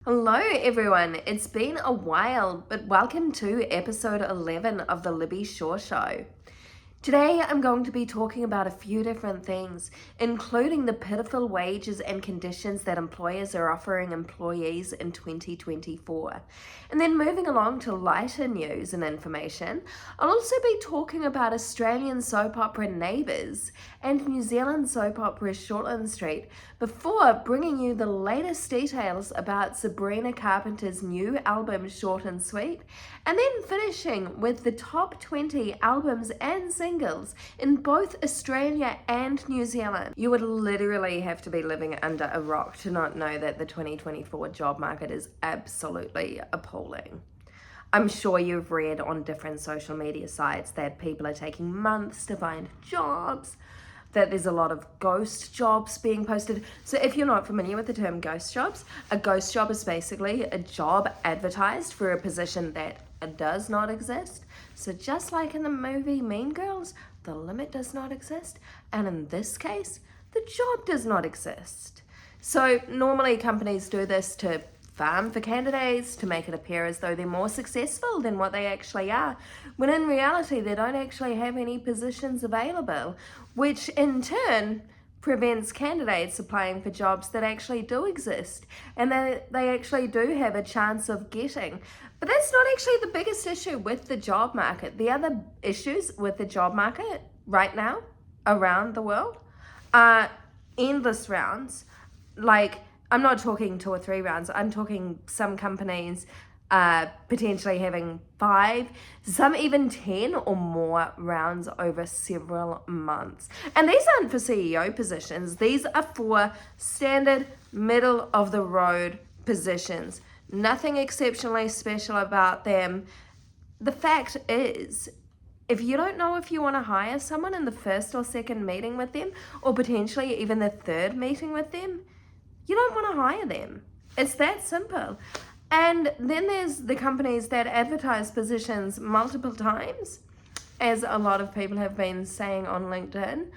Hello everyone, it's been a while, but welcome to episode 11 of the Libby Show. Today I'm going to be talking about a few different things, including the pitiful wages and conditions that employers are offering employees in 2024. And then moving along to lighter news and information, I'll also be talking about Australian soap opera Neighbours and New Zealand soap opera Shortland Street before bringing you the latest details about Sabrina Carpenter's new album Short and Sweet, and then finishing with the top 20 albums and singles in both Australia and New Zealand. You would literally have to be living under a rock to not know that the 2024 job market is absolutely appalling. I'm sure you've read on different social media sites that people are taking months to find jobs, that there's a lot of ghost jobs being posted. So if you're not familiar with the term ghost jobs, a ghost job is basically a job advertised for a position that does not exist. So just like in the movie Mean Girls, the limit does not exist. And in this case, the job does not exist. So normally companies do this to farm for candidates, to make it appear as though they're more successful than what they actually are, when in reality they don't actually have any positions available, which in turn prevents candidates applying for jobs that actually do exist and that they actually do have a chance of getting. But that's not actually the biggest issue with the job market. The other issues with the job market right now around the world are endless rounds. Like, I'm not talking 2 or 3 rounds. I'm talking some companies potentially having 5, some even 10 or more rounds over several months. And these aren't for CEO positions. These are for standard middle of the road positions. Nothing exceptionally special about them. The fact is, if you don't know if you want to hire someone in the first or second meeting with them, or potentially even the third meeting with them, you don't want to hire them. It's that simple. And then there's the companies that advertise positions multiple times, as a lot of people have been saying on LinkedIn.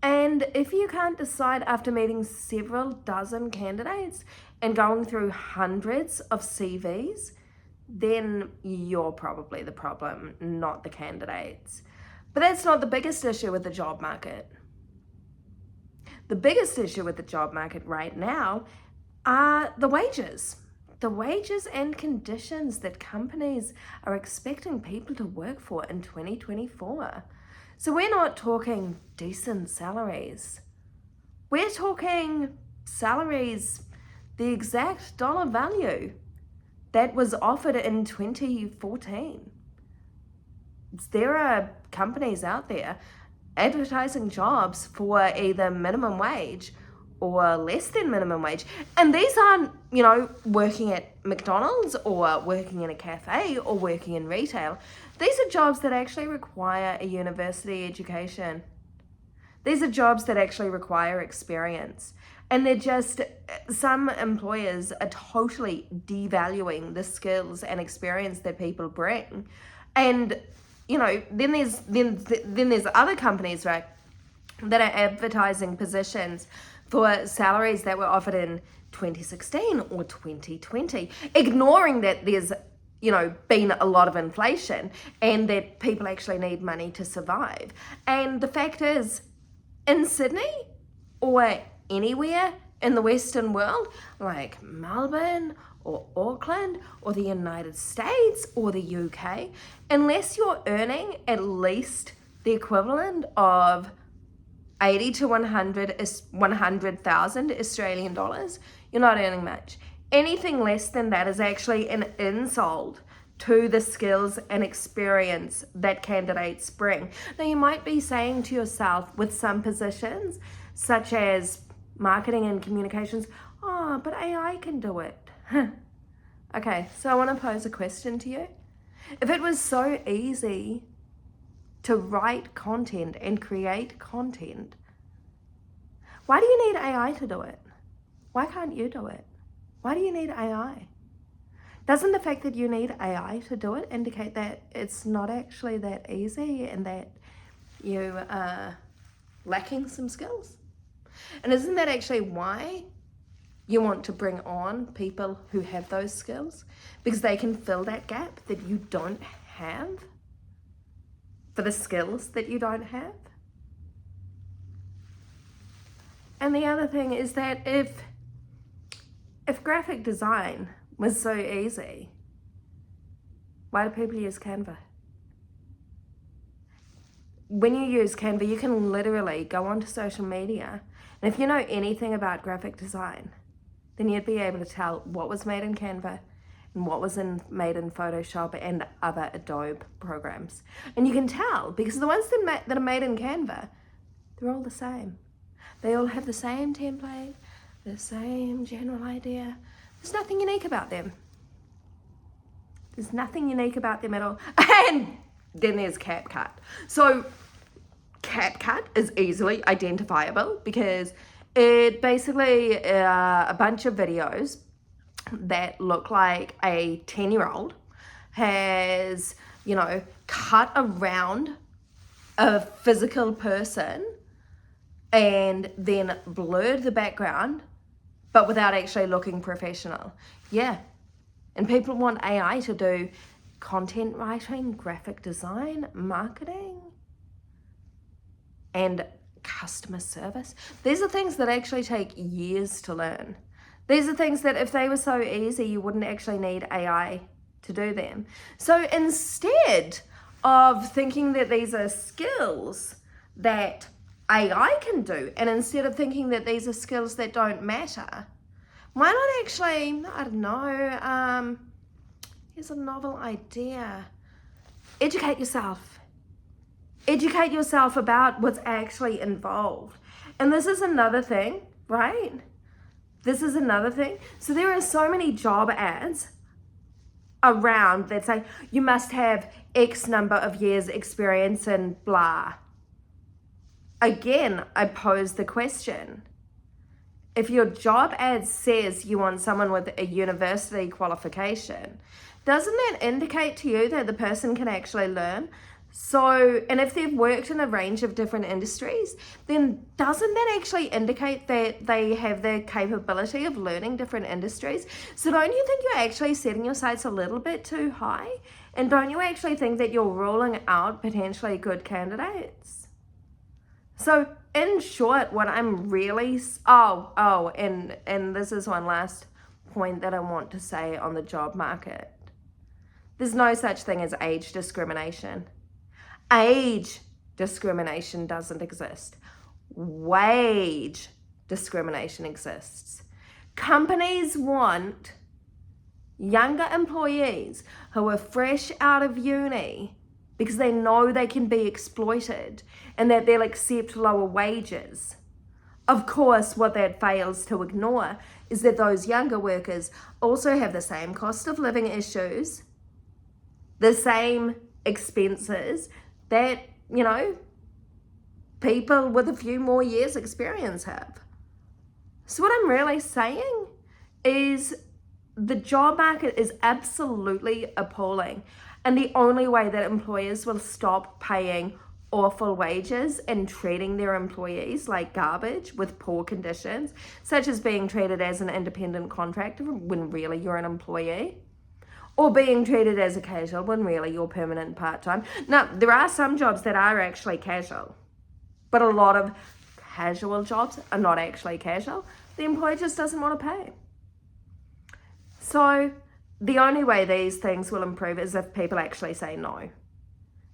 And if you can't decide after meeting several dozen candidates and going through hundreds of CVs, then you're probably the problem, not the candidates. But that's not the biggest issue with the job market. The biggest issue with the job market right now are the wages. The wages and conditions that companies are expecting people to work for in 2024. So we're not talking decent salaries. We're talking salaries, the exact dollar value that was offered in 2014. There are companies out there advertising jobs for either minimum wage or less than minimum wage. And these aren't, working at McDonald's or working in a cafe or working in retail. These are jobs that actually require a university education. These are jobs that actually require experience. And they're just, some employers are totally devaluing the skills and experience that people bring. And then there's other companies, right, that are advertising positions for salaries that were offered in 2016 or 2020, ignoring that there's been a lot of inflation and that people actually need money to survive. And the fact is, in Sydney or anywhere in the Western world, like Melbourne or Auckland or the United States or the UK, unless you're earning at least the equivalent of 80 to 100,000 Australian dollars, you're not earning much. Anything less than that is actually an insult to the skills and experience that candidates bring. Now, you might be saying to yourself with some positions, such as marketing and communications, but AI can do it. Okay, so I want to pose a question to you. If it was so easy to write content and create content, why do you need AI to do it? Why can't you do it? Why do you need AI? Doesn't the fact that you need AI to do it indicate that it's not actually that easy and that you are lacking some skills? And isn't that actually why You want to bring on people who have those skills because they can fill that gap that you don't have for the skills that you don't have. And the other thing is that if graphic design was so easy, why do people use Canva? When you use Canva, you can literally go onto social media, and if you know anything about graphic design, then you'd be able to tell what was made in Canva and what was made in Photoshop and other Adobe programs. And you can tell because the ones that are made in Canva, they're all the same. They all have the same template, the same general idea. There's nothing unique about them. There's nothing unique about them at all. And then there's CapCut. So CapCut is easily identifiable because it basically a bunch of videos that look like a 10-year-old has, cut around a physical person and then blurred the background, but without actually looking professional. Yeah. And people want AI to do content writing, graphic design, marketing, and customer service. These are things that actually take years to learn. These are things that if they were so easy, you wouldn't actually need AI to do them. So instead of thinking that these are skills that AI can do, and instead of thinking that these are skills that don't matter, why not actually, I don't know, here's a novel idea. Educate yourself. Educate yourself about what's actually involved. And this is another thing, right? This is another thing. So there are so many job ads around that say, you must have X number of years experience in blah. Again, I pose the question. If your job ad says you want someone with a university qualification, doesn't that indicate to you that the person can actually learn? So, and if they've worked in a range of different industries, then doesn't that actually indicate that they have the capability of learning different industries? So don't you think you're actually setting your sights a little bit too high? And don't you actually think that you're ruling out potentially good candidates? So in short, what I'm really, and this is one last point that I want to say on the job market. There's no such thing as age discrimination. Age discrimination doesn't exist. Wage discrimination exists. Companies want younger employees who are fresh out of uni because they know they can be exploited and that they'll accept lower wages. Of course, what that fails to ignore is that those younger workers also have the same cost of living issues, the same expenses that, people with a few more years experience have. So what I'm really saying is the job market is absolutely appalling. And the only way that employers will stop paying awful wages and treating their employees like garbage with poor conditions, such as being treated as an independent contractor when really you're an employee, or being treated as a casual when really you're permanent part-time. Now, there are some jobs that are actually casual, but a lot of casual jobs are not actually casual. The employer just doesn't want to pay. So the only way these things will improve is if people actually say no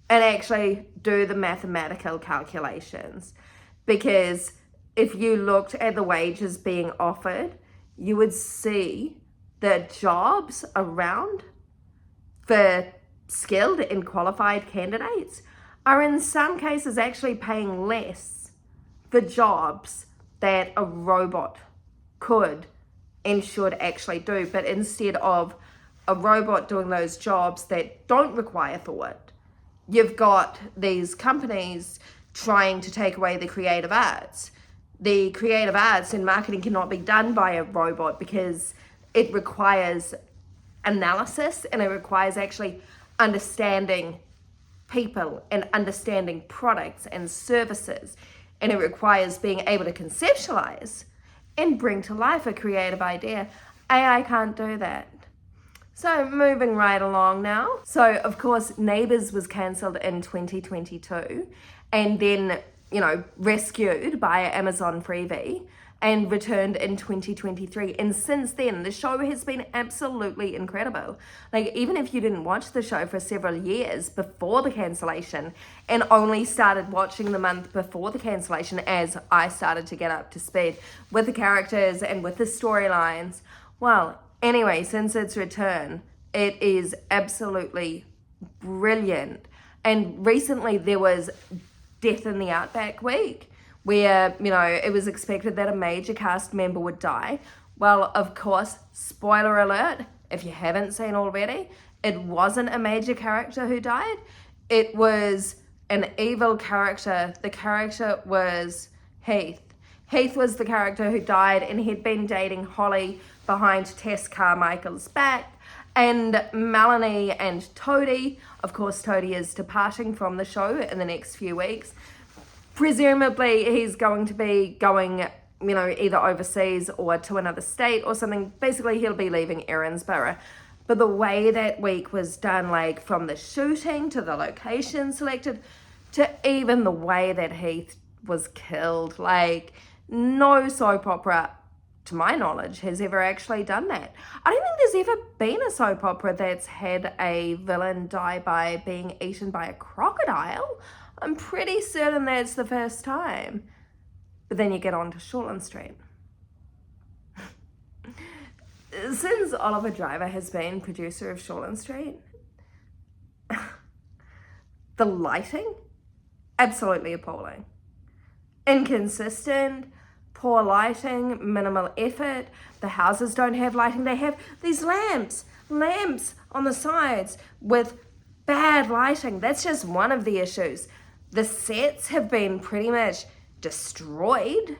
and actually do the mathematical calculations. Because if you looked at the wages being offered, you would see that jobs around for skilled and qualified candidates are in some cases actually paying less for jobs that a robot could and should actually do. But instead of a robot doing those jobs that don't require thought, you've got these companies trying to take away the creative arts. The creative arts and marketing cannot be done by a robot because it requires analysis and it requires actually understanding people and understanding products and services, and it requires being able to conceptualize and bring to life a creative idea. AI can't do that. So moving right along now. So of course, Neighbours was cancelled in 2022 and then, rescued by Amazon Freevee and returned in 2023. And since then, the show has been absolutely incredible. Like, even if you didn't watch the show for several years before the cancellation and only started watching the month before the cancellation as I started to get up to speed with the characters and with the storylines, well, anyway, since its return, it is absolutely brilliant. And recently there was Death in the Outback week, where, it was expected that a major cast member would die. Well, of course, spoiler alert, if you haven't seen already, it wasn't a major character who died. It was an evil character. The character was Heath. Heath was the character who died, and he'd been dating Holly behind Tess Carmichael's back. And Melanie and Toadie, of course, Toadie is departing from the show in the next few weeks. Presumably, he's going to be going, either overseas or to another state or something. Basically, he'll be leaving Erinsborough. But the way that week was done, like from the shooting to the location selected to even the way that Heath was killed, like no soap opera, to my knowledge, has ever actually done that. I don't think there's ever been a soap opera that's had a villain die by being eaten by a crocodile. I'm pretty certain that's the first time. But then you get on to Shortland Street. Since Oliver Driver has been producer of Shortland Street, the lighting, absolutely appalling. Inconsistent, poor lighting, minimal effort. The houses don't have lighting. They have these lamps on the sides with bad lighting. That's just one of the issues. The sets have been pretty much destroyed.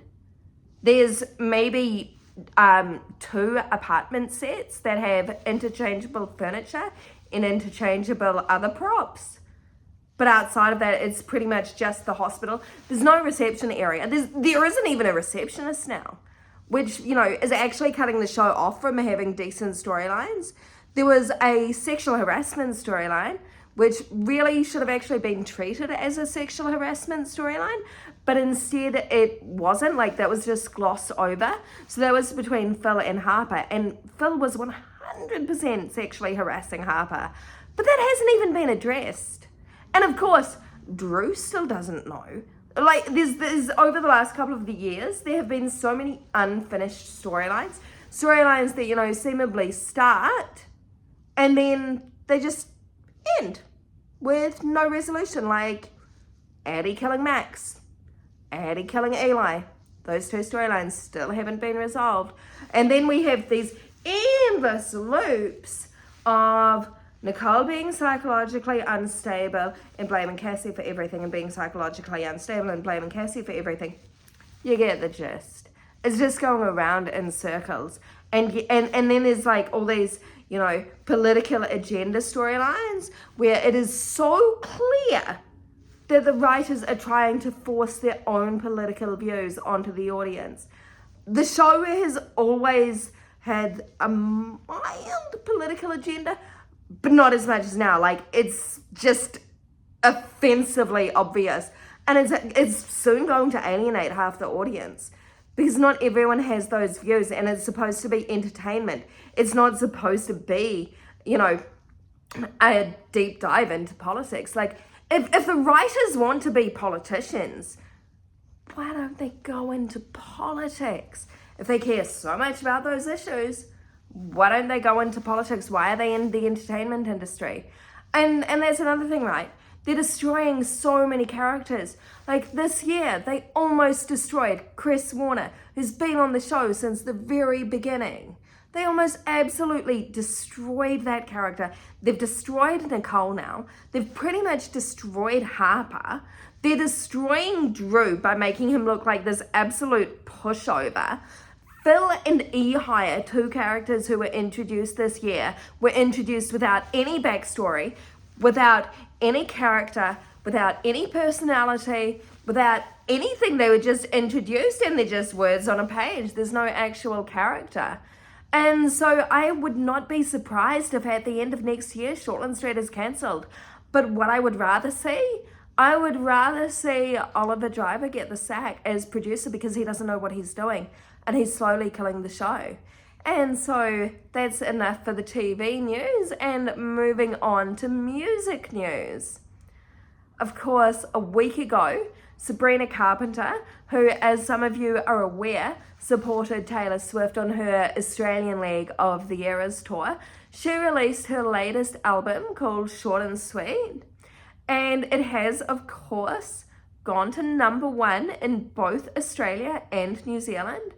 There's maybe 2 apartment sets that have interchangeable furniture and interchangeable other props. But outside of that, it's pretty much just the hospital. There's no reception area. There isn't even a receptionist now, which, is actually cutting the show off from having decent storylines. There was a sexual harassment storyline, which really should have actually been treated as a sexual harassment storyline, but instead it wasn't. Like, that was just glossed over. So that was between Phil and Harper, and Phil was 100% sexually harassing Harper, but that hasn't even been addressed. And of course, Drew still doesn't know. Like, there's over the last couple of the years, there have been so many unfinished storylines that, seemingly start and then they just end with no resolution, like Addie killing Max, Addie killing Eli. Those 2 storylines still haven't been resolved. And then we have these endless loops of Nicole being psychologically unstable and blaming Cassie for everything, and being psychologically unstable and blaming Cassie for everything. You get the gist. It's just going around in circles. And then there's like all these, political agenda storylines where it is so clear that the writers are trying to force their own political views onto the audience. The show has always had a mild political agenda, but not as much as now. Like, it's just offensively obvious. And it's soon going to alienate half the audience, because not everyone has those views, and it's supposed to be entertainment. It's not supposed to be, a deep dive into politics. Like, if the writers want to be politicians, why don't they go into politics? If they care so much about those issues, why don't they go into politics? Why are they in the entertainment industry? And that's another thing, right? They're destroying so many characters. Like, this year, they almost destroyed Chris Warner, who's been on the show since the very beginning. They almost absolutely destroyed that character. They've destroyed Nicole now. They've pretty much destroyed Harper. They're destroying Drew by making him look like this absolute pushover. Phil and E-Hire, 2 characters who were introduced this year, were introduced without any backstory, without any character, without any personality, without anything. They were just introduced and they're just words on a page. There's no actual character. And so I would not be surprised if at the end of next year, Shortland Street is cancelled. But what I would rather see, I would rather see Oliver Driver get the sack as producer because he doesn't know what he's doing and he's slowly killing the show. And so that's enough for the TV news, and moving on to music news. Of course, a week ago, Sabrina Carpenter, who, as some of you are aware, supported Taylor Swift on her Australian leg of the Eras tour, she released her latest album called Short and Sweet. And it has, of course, gone to #1 in both Australia and New Zealand.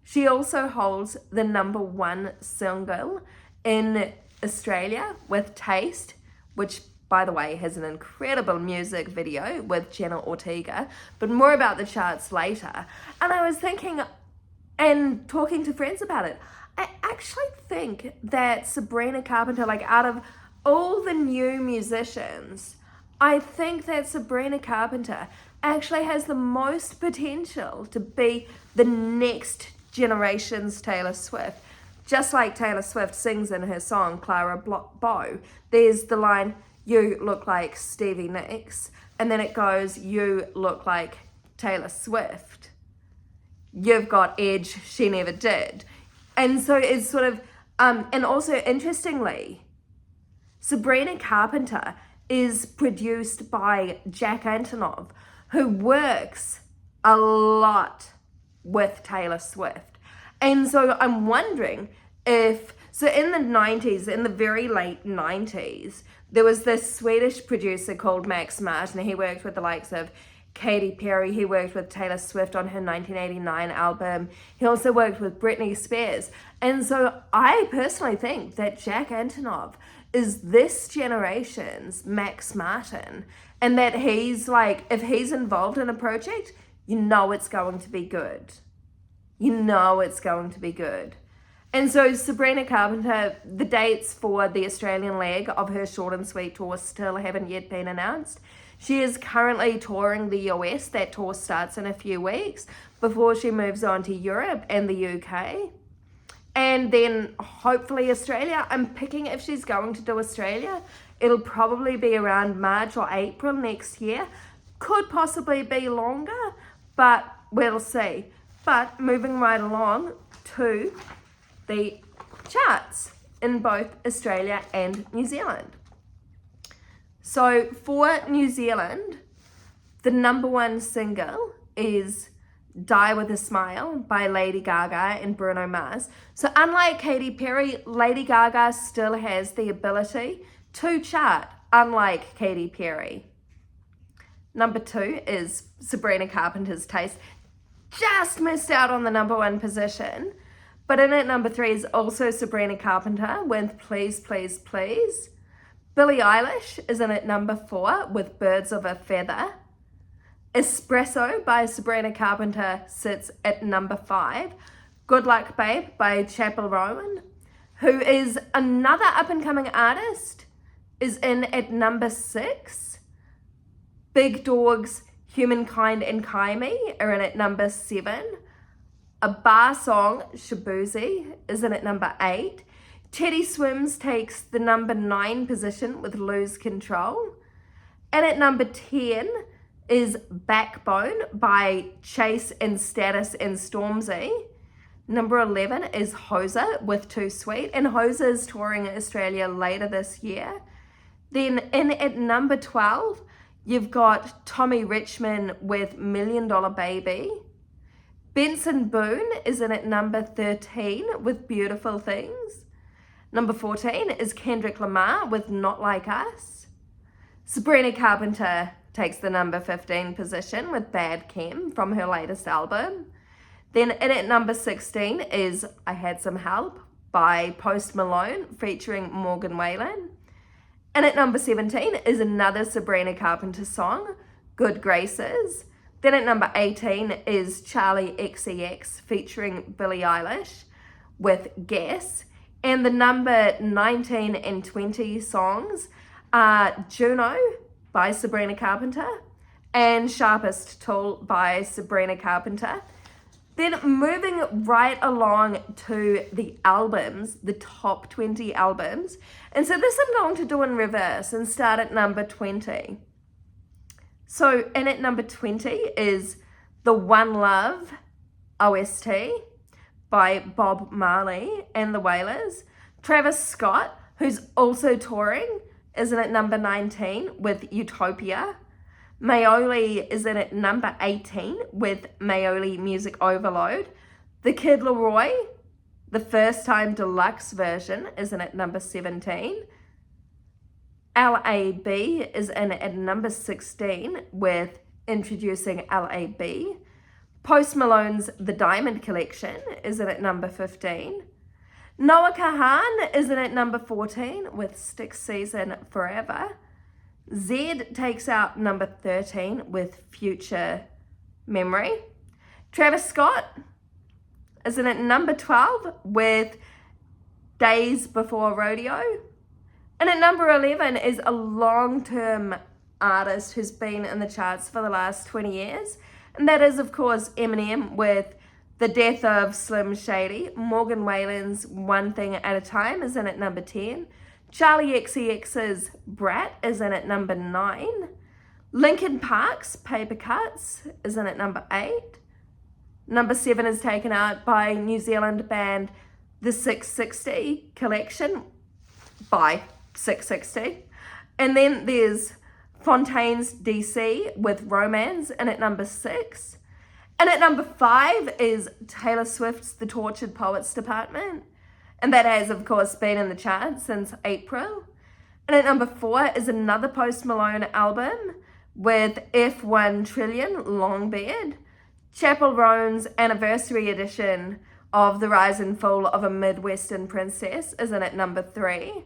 She also holds the #1 single in Australia with Taste, which, by the way, has an incredible music video with Jenna Ortega, but more about the charts later. And I was thinking and talking to friends about it, I actually think that Sabrina Carpenter, like out of all the new musicians, I think that Sabrina Carpenter actually has the most potential to be the next generation's Taylor Swift. Just like Taylor Swift sings in her song Clara Bow, there's the line, "You look like Stevie Nicks," and then it goes, "You look like Taylor Swift. You've got edge she never did." And so it's sort of, and also interestingly, Sabrina Carpenter is produced by Jack Antonoff, who works a lot with Taylor Swift. And so I'm wondering if, so in the 90s, in the very late 90s, there was this Swedish producer called Max Martin. He worked with the likes of Katy Perry. He worked with Taylor Swift on her 1989 album. He also worked with Britney Spears. And so I personally think that Jack Antonoff is this generation's Max Martin, and that he's like, if he's involved in a project, you know it's going to be good. You know it's going to be good. And so Sabrina Carpenter, the dates for the Australian leg of her Short and Sweet tour still haven't yet been announced. She is currently touring the US. That tour starts in a few weeks before she moves on to Europe and the UK. And then hopefully Australia. I'm picking, if she's going to do Australia, it'll probably be around March or April next year. Could possibly be longer, but we'll see. But moving right along to the charts in both Australia and New Zealand. So for New Zealand, the #1 single is Die With A Smile by Lady Gaga and Bruno Mars. So unlike Katy Perry, Lady Gaga still has the ability to chart, unlike Katy Perry. #2 is Sabrina Carpenter's Taste. Just missed out on the #1 position. But in at #3 is also Sabrina Carpenter with Please, Please, Please. Billie Eilish is in at #4 with Birds of a Feather. Espresso by Sabrina Carpenter sits at #5. Good Luck Babe by Chappell Rowan, who is another up-and-coming artist, is in at #6. Big Dogs, Humankind and Kaimi are in at #7. A Bar Song, Shabuzi, is in at #8. Teddy Swims takes the #9 position with Lose Control. And at #10 is Backbone by Chase and Status and Stormzy. #11 is Hoser with Too Sweet, and Hoser is touring Australia later this year. Then in at #12, you've got Tommy Richmond with $1 Million Baby. Benson Boone is in at #13 with Beautiful Things. #14 is Kendrick Lamar with Not Like Us. Sabrina Carpenter takes the #15 position with Bad Chem from her latest album. Then in at #16 is I Had Some Help by Post Malone featuring Morgan Wallen. And at #17 is another Sabrina Carpenter song, Good Graces. Then at #18 is Charlie XCX featuring Billie Eilish with Guess. And the #19 and 20 songs are Juno by Sabrina Carpenter and Sharpest Tool by Sabrina Carpenter. Then moving right along to the albums, the top 20 albums. And so this I'm going to do in reverse and start at number 20. So in at number 20 is the One Love OST by Bob Marley and the Wailers. Travis Scott, who's also touring, is in at number 19 with Utopia. Maoli is in at number 18 with Maoli Music Overload. The Kid Laroi, the First Time Deluxe version, is in at number 17. LAB is in at number 16 with Introducing LAB. Post Malone's The Diamond Collection is in at number 15. Noah Kahan is in at number 14 with Stick Season Forever. Zed takes out number 13 with Future Memory. Travis Scott is in at number 12 with Days Before Rodeo. And at number 11 is a long-term artist who's been in the charts for the last 20 years. And that is, of course, Eminem with The Death of Slim Shady. Morgan Wallen's One Thing at a Time is in at number 10. Charlie XCX's Brat is in at number 9. Linkin Park's Paper Cuts is in at number 8. Number 7 is taken out by New Zealand band The 660 Collection by 660. And then there's Fontaine's DC with Romance in at number 6. And at number 5 is Taylor Swift's The Tortured Poets Department. And that has, of course, been in the charts since April. And at number 4 is another Post Malone album with F1 Trillion, Longbeard. Chappell Roan's anniversary edition of The Rise and Fall of a Midwestern Princess is in at number 3.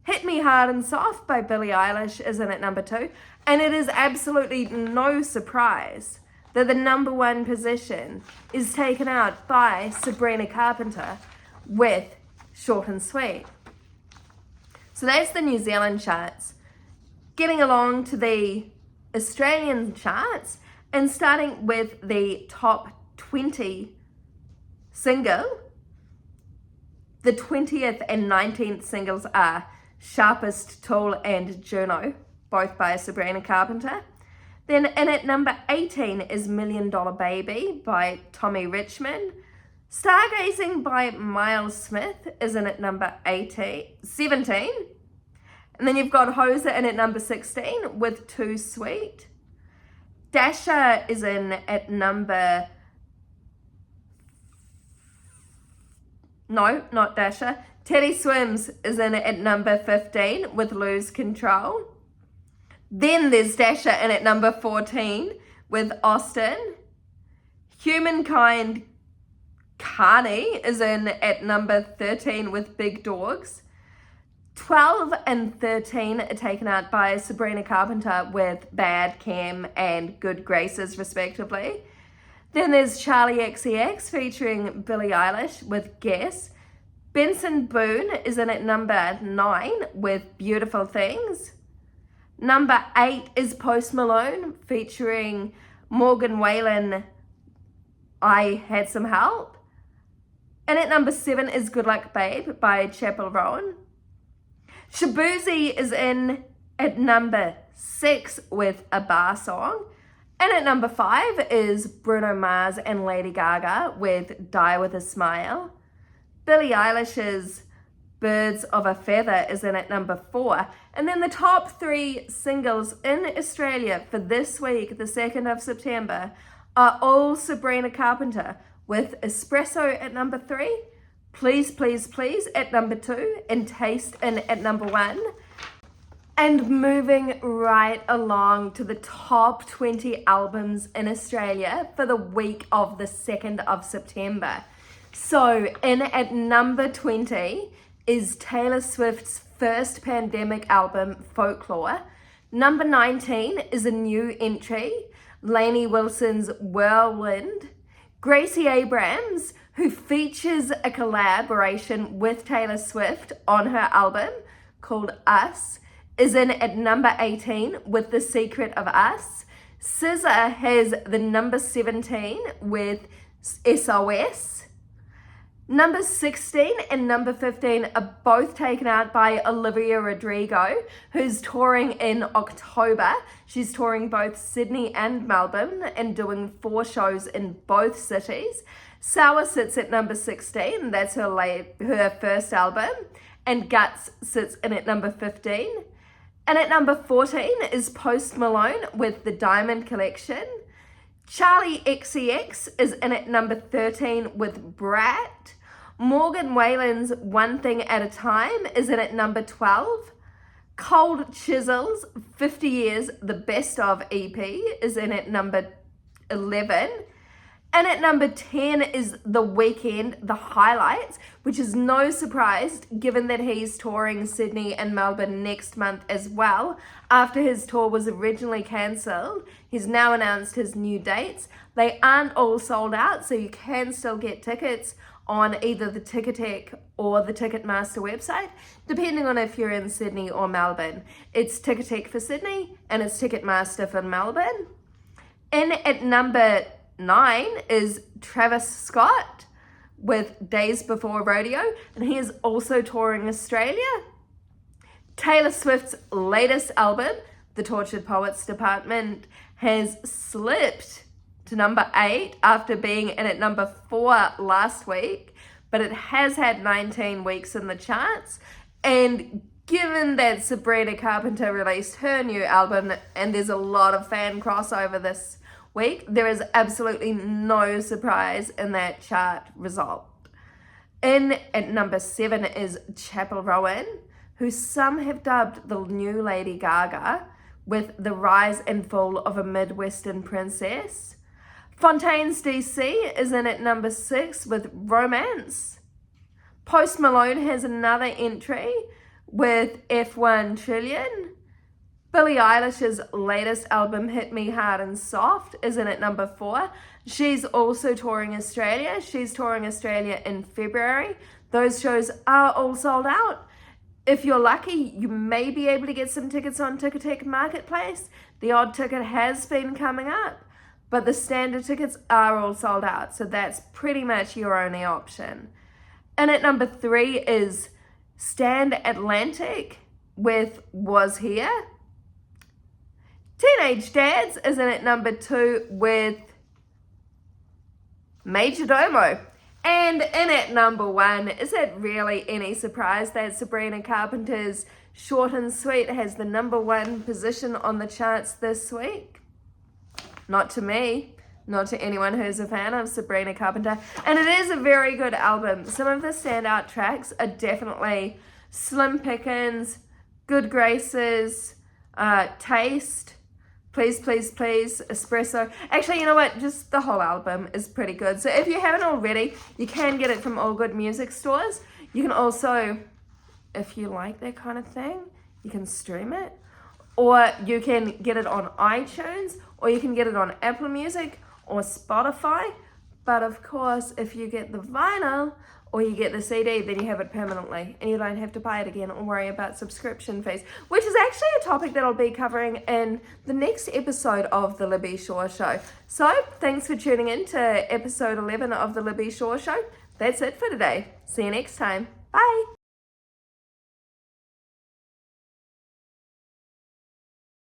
Hit Me Hard and Soft by Billie Eilish is in at number 2. And it is absolutely no surprise that the number 1 position is taken out by Sabrina Carpenter with Short and Sweet. So that's the New Zealand charts. Getting along to the Australian charts and starting with the top 20 single. The 20th and 19th singles are Sharpest Tool and Juno, both by Sabrina Carpenter. Then in at number 18 is Million Dollar Baby by Tommy Richmond. Stargazing by Miles Smith is in at number 17. And then you've got Hoser in at number 16 with Too Sweet. Dasher is in at number... No, not Dasher. Teddy Swims is in at number 15 with Lose Control. Then there's Dasher in at number 14 with Austin. Humankind Carney is in at number 13 with Big Dogs. 12 and 13 are taken out by Sabrina Carpenter with Bad Cam and Good Graces, respectively. Then there's Charlie XCX featuring Billie Eilish with Guess. Benson Boone is in at number 9 with Beautiful Things. Number 8 is Post Malone featuring Morgan Wallen, I Had Some Help. And at number 7 is Good Luck Babe by Chappell Roan. Shabuzi is in at number 6 with A Bar Song. And at number 5 is Bruno Mars and Lady Gaga with Die With A Smile. Billie Eilish's Birds of a Feather is in at number 4. And then the top 3 singles in Australia for this week, the 2nd of September, are all Sabrina Carpenter with Espresso at number 3, Please Please Please at number 2, and Taste in at number 1. And moving right along to the top 20 albums in Australia for the week of the 2nd of September. So in at number 20 is Taylor Swift's first pandemic album, Folklore. Number 19 is a new entry, Lainey Wilson's Whirlwind. Gracie Abrams, who features a collaboration with Taylor Swift on her album called Us, is in at number 18 with The Secret of Us. SZA has the number 17 with SOS. Number 16 and number 15 are both taken out by Olivia Rodrigo, who's touring in October. She's touring both Sydney and Melbourne and doing 4 shows in both cities. Sour sits at number 16, that's her first album, and Guts sits in at number 15. And at number 14 is Post Malone with the Diamond Collection. Charlie XCX is in at number 13 with Brat. Morgan Wallen's One Thing at a Time is in at number 12. Cold Chisel's 50 Years The Best Of EP is in at number 11. And at number 10 is The Weeknd, The Highlights, which is no surprise given that he's touring Sydney and Melbourne next month as well. After his tour was originally cancelled, he's now announced his new dates. They aren't all sold out, so you can still get tickets on either the Ticketek or the Ticketmaster website, depending on if you're in Sydney or Melbourne. It's Ticketek for Sydney and it's Ticketmaster for Melbourne. And at number 9 is Travis Scott with Days Before Rodeo, and he is also touring Australia. Taylor Swift's latest album, The Tortured Poets Department, has slipped to number 8 after being in at number 4 last week, but it has had 19 weeks in the charts. And given that Sabrina Carpenter released her new album and there's a lot of fan crossover this week, there is absolutely no surprise in that chart result. In at number 7 is Chappell Rowan, who some have dubbed the new Lady Gaga, with The Rise and Fall of a Midwestern Princess. Fontaine's DC is in at number 6 with Romance. Post Malone has another entry with F1 Trillion. Billie Eilish's latest album, Hit Me Hard and Soft, is in at number 4. She's also touring Australia. She's touring Australia in February. Those shows are all sold out. If you're lucky, you may be able to get some tickets on Ticketek Marketplace. The odd ticket has been coming up, but the standard tickets are all sold out, so that's pretty much your only option. And at number 3 is Stand Atlantic with Was Here. Teenage Dads is in at number 2 with Major Domo. And in at number 1, is it really any surprise that Sabrina Carpenter's Short and Sweet has the number 1 position on the charts this week? Not to me, not to anyone who's a fan of Sabrina Carpenter. And it is a very good album. Some of the standout tracks are definitely Slim Pickens, Good Graces, Taste, Please, Please, Please, Espresso. Actually, you know what? Just the whole album is pretty good. So if you haven't already, you can get it from all good music stores. You can also, if you like that kind of thing, you can stream it. Or you can get it on iTunes, or you can get it on Apple Music or Spotify. But of course, if you get the vinyl or you get the CD, then you have it permanently and you don't have to buy it again or worry about subscription fees, which is actually a topic that I'll be covering in the next episode of The Libby Shaw Show. So thanks for tuning in to episode 11 of The Libby Shaw Show. That's it for today. See you next time. Bye.